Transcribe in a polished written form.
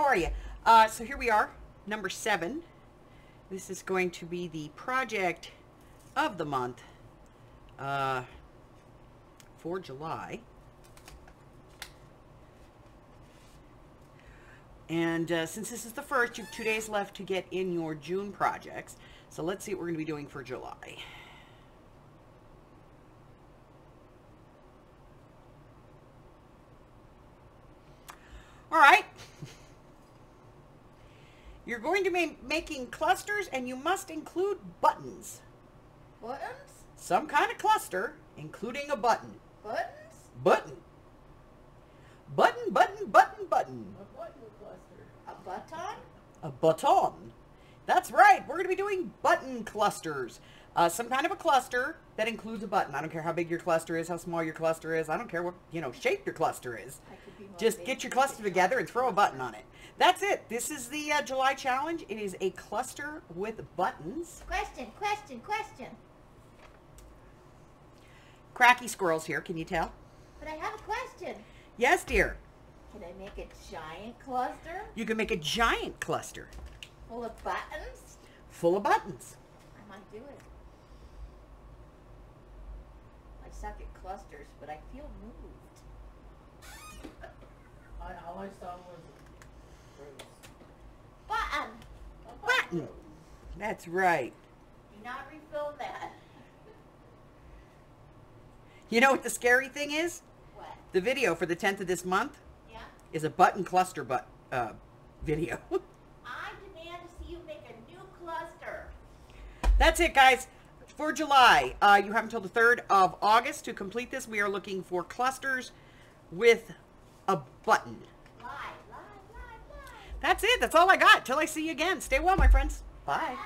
are you? So here we are, number 7. This is going to be the project of the month for July. And since this is the first, you have 2 days left to get in your June projects. So let's see what we're going to be doing for July. All right. You're going to be making clusters, and you must include buttons. Buttons? Some kind of cluster, including a button. Buttons? Button. Button, button, button, button. A button cluster. A button? A button. That's right. We're going to be doing button clusters. Some kind of a cluster that includes a button. I don't care how big your cluster is, how small your cluster is. I don't care what, shape your cluster is. Just get your cluster together and throw a button on it. That's it. This is the July challenge. It is a cluster with buttons. Question. Cracky squirrels here. Can you tell? But I have a question. Yes, dear. Can I make a giant cluster? You can make a giant cluster. Full of buttons? Full of buttons. I might do it. I suck at clusters, but I feel moved. All I saw was Button! Button. That's right. Do not refilm that. You know what the scary thing is? What? The video for the 10th of this month Yeah? is a button cluster video. I demand to see you make a new cluster. That's it, guys. For July, you have until the 3rd of August to complete this. We are looking for clusters with a button. Lie. That's it. That's all I got. Till I see you again. Stay well, my friends. Bye.